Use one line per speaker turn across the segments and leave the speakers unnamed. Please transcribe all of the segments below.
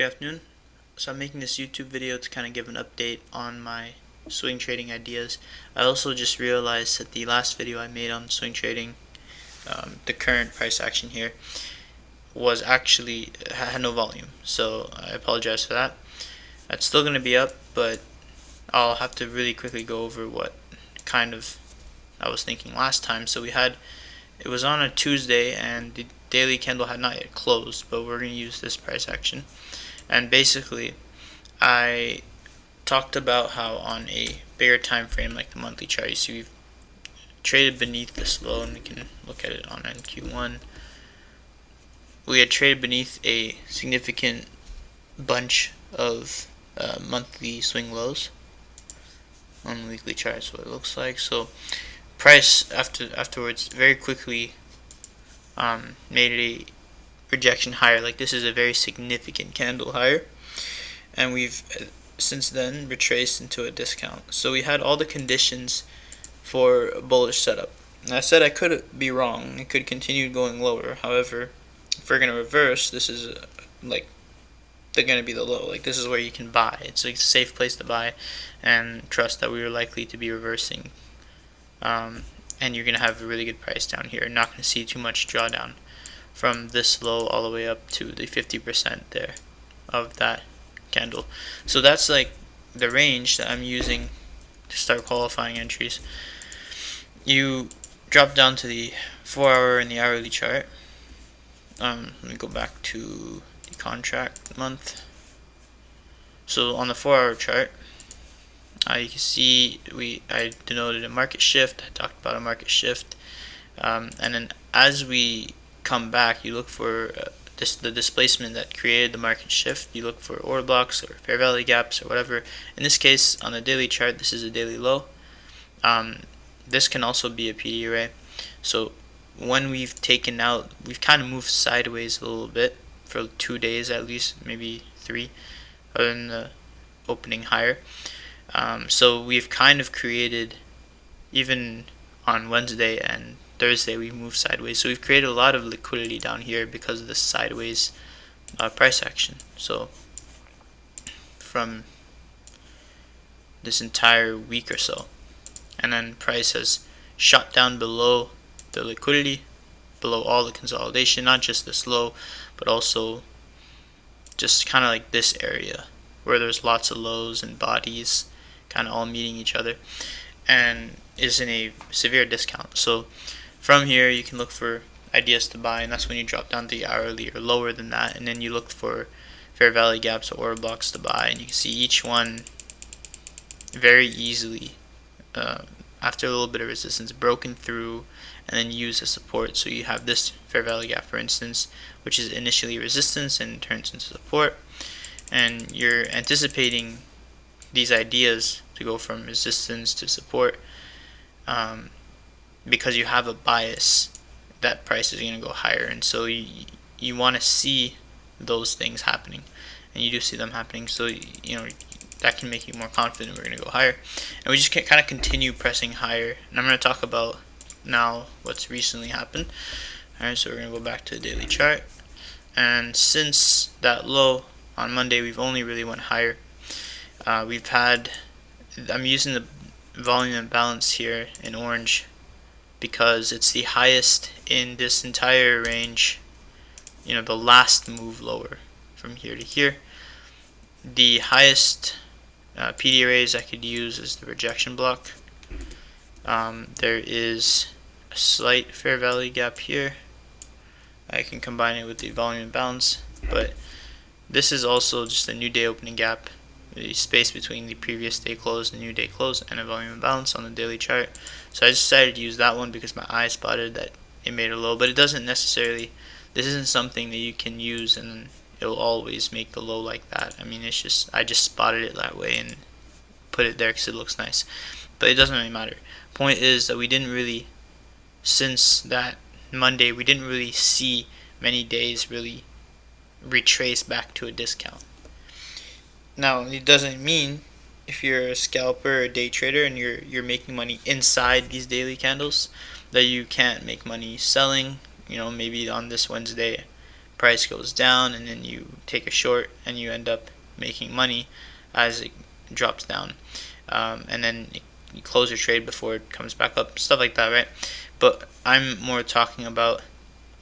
Good afternoon. So I'm making this YouTube video to kind of give an update on my swing trading ideas. I also just realized that the last video I made on swing trading, the current price action here, was actually had no volume. So I apologize for that. It's still going to be up, but I'll have to really quickly go over what kind of I was thinking last time. So it was on a Tuesday and the daily candle had not yet closed, but we're going to use this price action. And basically, I talked about how on a bigger time frame like the monthly chart, you see we've traded beneath this low, and we can look at it on NQ1. We had traded beneath a significant bunch of monthly swing lows on the weekly chart. Is what it looks like. So price afterwards very quickly made a rejection higher. Like, this is a very significant candle higher, and we've since then retraced into a discount. So we had all the conditions for a bullish setup, and I said I could be wrong. It could continue going lower. However, if we're going to reverse, this is like they're going to be the low. Like, this is where you can buy. It's a safe place to buy and trust that we are likely to be reversing, and you're going to have a really good price down here. Not going to see too much drawdown from this low all the way up to the 50% there of that candle. So that's like the range that I'm using to start qualifying entries. You drop down to the 4-hour and the hourly chart. Let me go back to the contract month. So on the 4-hour chart, you can see I denoted a market shift. I talked about a market shift, and then as we come back, you look for the displacement that created the market shift. You look for order blocks or fair value gaps or whatever. In this case, on the daily chart, this is a daily low. This can also be a PD array. So when we've taken out, we've kind of moved sideways a little bit for 2 days at least, maybe 3, other than the opening higher. So we've kind of created, even on Wednesday and Thursday, we moved sideways. So we've created a lot of liquidity down here because of this sideways price action. So from this entire week or so, and then price has shot down below the liquidity, below all the consolidation, not just this low, but also just kind of like this area where there's lots of lows and bodies kind of all meeting each other, and is in a severe discount. So from here you can look for ideas to buy, and that's when you drop down to the hourly or lower than that, and then you look for fair value gaps or order blocks to buy, and you can see each one very easily after a little bit of resistance broken through and then use as support. So you have this fair value gap, for instance, which is initially resistance and turns into support, and you're anticipating these ideas to go from resistance to support, because you have a bias that price is going to go higher, and so you want to see those things happening, and you do see them happening. So that can make you more confident we're going to go higher, and we just can kind of continue pressing higher. And I'm going to talk about now what's recently happened. Alright, so we're going to go back to the daily chart, and since that low on Monday, we've only really went higher. We've had, I'm using the volume imbalance here in orange because it's the highest in this entire range, the last move lower from here to here. The highest PD arrays I could use is the rejection block. There is a slight fair value gap here. I can combine it with the volume imbalance, but this is also just a new day opening gap, the space between the previous day close and the new day close, and a volume imbalance on the daily chart. So I just decided to use that one because my eye spotted that it made a low, but it doesn't necessarily, this isn't something that you can use and it'll always make the low like that. I mean, it's just, I just spotted it that way and put it there because it looks nice, but it doesn't really matter. Point is that we didn't really, since that Monday, we didn't really see many days really retrace back to a discount. Now, it doesn't mean if you're a scalper or a day trader and you're making money inside these daily candles that you can't make money selling. Maybe on this Wednesday price goes down, and then you take a short and you end up making money as it drops down, and then you close your trade before it comes back up, stuff like that, right? But I'm more talking about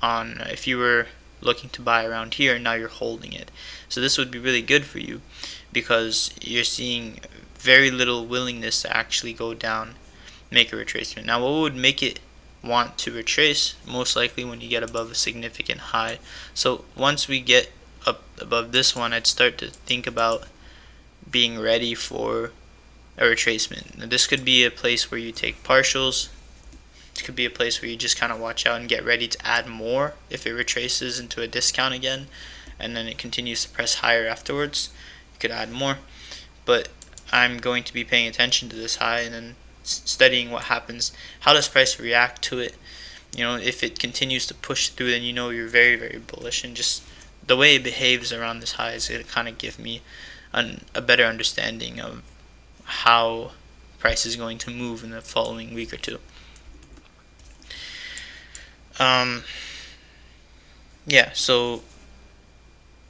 on if you were looking to buy around here and now you're holding it. So this would be really good for you because you're seeing very little willingness to actually go down, make a retracement. Now what would make it want to retrace? Most likely when you get above a significant high. So once we get up above this one, I'd start to think about being ready for a retracement. Now this could be a place where you take partials. It could be a place where you just kind of watch out and get ready to add more if it retraces into a discount again and then it continues to press higher afterwards. You could add more, but I'm going to be paying attention to this high and then studying what happens. How does price react to it? You know, if it continues to push through, then you know you're very, very bullish, and just the way it behaves around this high is going to kind of give me a better understanding of how price is going to move in the following week or two. Yeah, so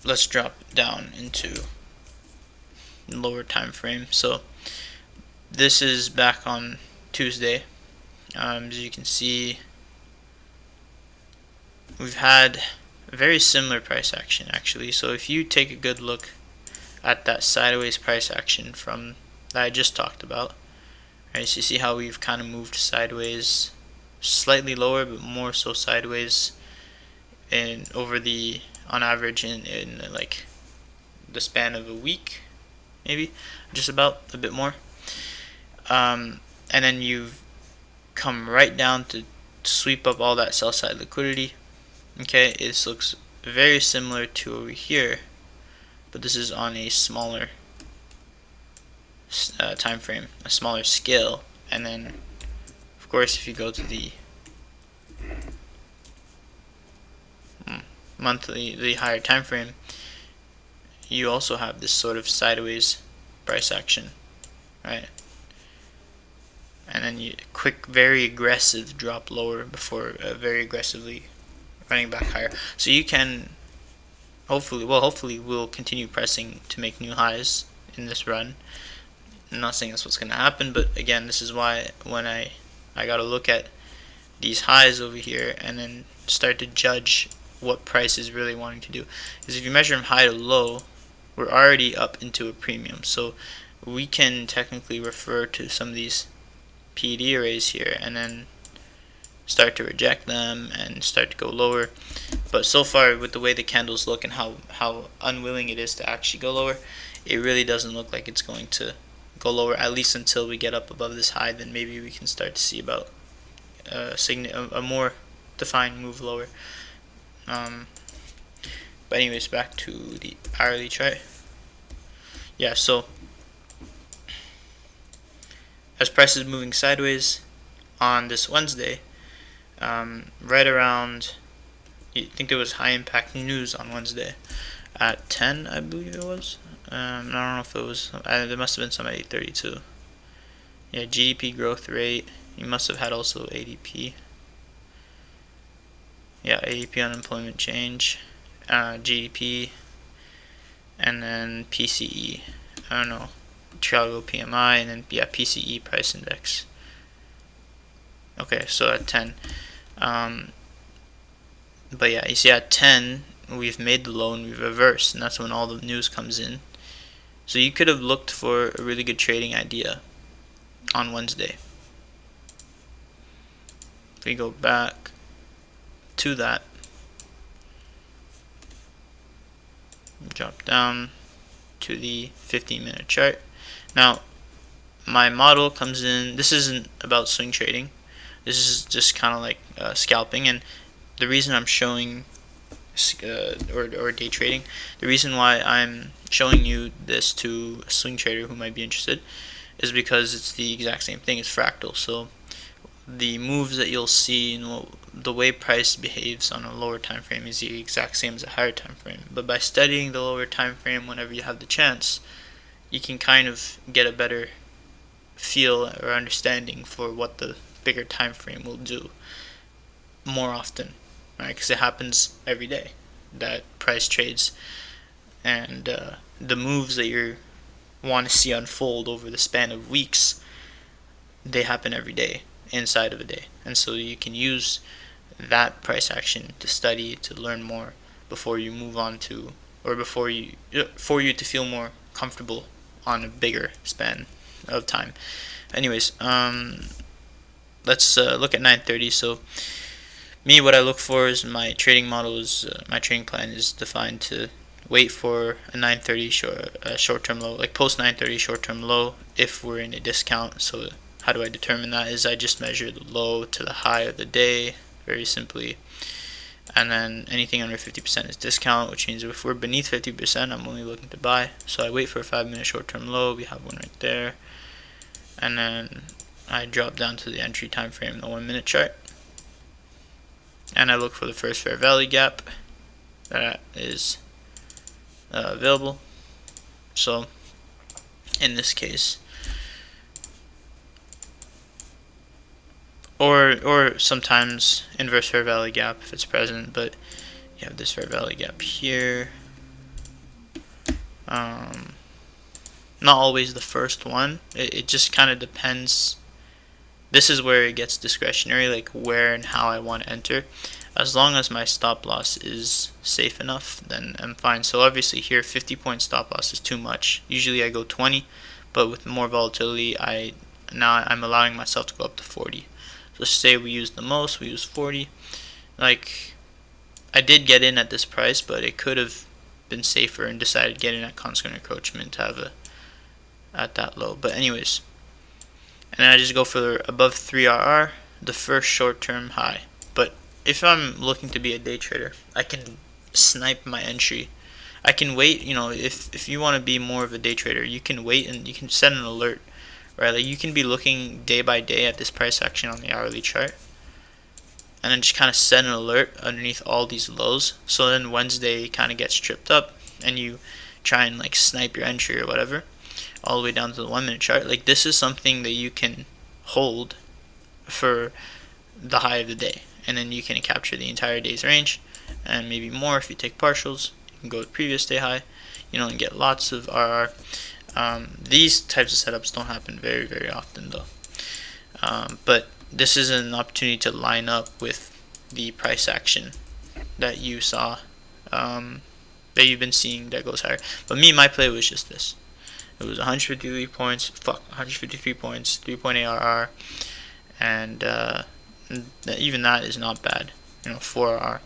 let's drop down into lower time frame. So this is back on Tuesday. As you can see, we've had a very similar price action actually. So if you take a good look at that sideways price action from that I just talked about, right? So you see how we've kind of moved sideways, slightly lower, but more so sideways, and over the on average in like the span of a week, maybe just about a bit more. And then you've come right down to sweep up all that sell side liquidity. Okay, this looks very similar to over here, but this is on a smaller time frame, a smaller scale. And then of course if you go to the monthly, the higher time frame, you also have this sort of sideways price action, right? And then you quick, very aggressive drop lower before very aggressively running back higher. So you can hopefully we'll continue pressing to make new highs in this run. I'm not saying that's what's going to happen, but again, this is why when I got to look at these highs over here and then start to judge what price is really wanting to do. Because if you measure from high to low, we're already up into a premium. So we can technically refer to some of these PED arrays here and then start to reject them and start to go lower. But so far, with the way the candles look and how unwilling it is to actually go lower, it really doesn't look like it's going to go lower, at least until we get up above this high. Then maybe we can start to see about a more defined move lower. But anyways, back to the hourly chart. Yeah, so as price is moving sideways on this Wednesday, right around, I think there was high impact news on Wednesday at 10, I believe it was. I don't know if it was, there must have been some at 8:32. Yeah, GDP growth rate. You must have had also ADP. Yeah, ADP unemployment change, GDP, and then PCE. I don't know, Chicago PMI, and then yeah, PCE price index. Okay, so at 10. But yeah, you see at 10, we've made the low and we've reversed, and that's when all the news comes in. So you could have looked for a really good trading idea on Wednesday. If we go back to that, drop down to the 15-minute chart. Now, my model comes in. This isn't about swing trading. This is just kind of like scalping, and the reason I'm showing or day trading, the reason why I'm showing you this to a swing trader who might be interested is because it's the exact same thing. It's fractal. So the moves that you'll see and the way price behaves on a lower time frame is the exact same as a higher time frame. But by studying the lower time frame whenever you have the chance, you can kind of get a better feel or understanding for what the bigger time frame will do more often, right? Because it happens every day. that price trades, and the moves that you want to see unfold over the span of weeks, they happen every day inside of a day. And so you can use that price action to study, to learn more before you move on to, or before you, for you to feel more comfortable on a bigger span of time. Anyways, let's look at 930. So me, what I look for is my trading model is my trading plan is defined to wait for a 930 short-term low, like post 930 short-term low if we're in a discount. So how do I determine that? Is I just measure the low to the high of the day, very simply, and then anything under 50% is discount, which means if we're beneath 50%, I'm only looking to buy. So I wait for a 5-minute short-term low. We have one right there, and then I drop down to the entry time frame, the 1-minute chart, and I look for the first fair value gap that is available. So in this case, or sometimes inverse fair value gap if it's present, but you have this fair value gap here. Not always the first one. It just kind of depends. This is where it gets discretionary, like where and how I want to enter. As long as my stop loss is safe enough, then I'm fine. So obviously here, 50-point stop loss is too much. Usually I go 20, but with more volatility, I'm allowing myself to go up to 40. So let's say we use the most, we use 40. Like, I did get in at this price, but it could have been safer and decided getting at constant encroachment to have at that low. But anyways, and then I just go for above 3RR, the first short-term high. But if I'm looking to be a day trader, I can snipe my entry. I can wait, if you want to be more of a day trader, you can wait and you can set an alert, right? Like you can be looking day by day at this price action on the hourly chart, and then just kind of set an alert underneath all these lows. So then Wednesday kind of gets tripped up, and you try and like snipe your entry or whatever, all the way down to the 1-minute chart. Like this is something that you can hold for the high of the day, and then you can capture the entire day's range, and maybe more if you take partials. You can go to previous day high, and get lots of RR. These types of setups don't happen very, very often though. But this is an opportunity to line up with the price action that you saw, that you've been seeing that goes higher. But my play was just this. It was 153 points, 3.8 RR, and even that is not bad, 4 RR.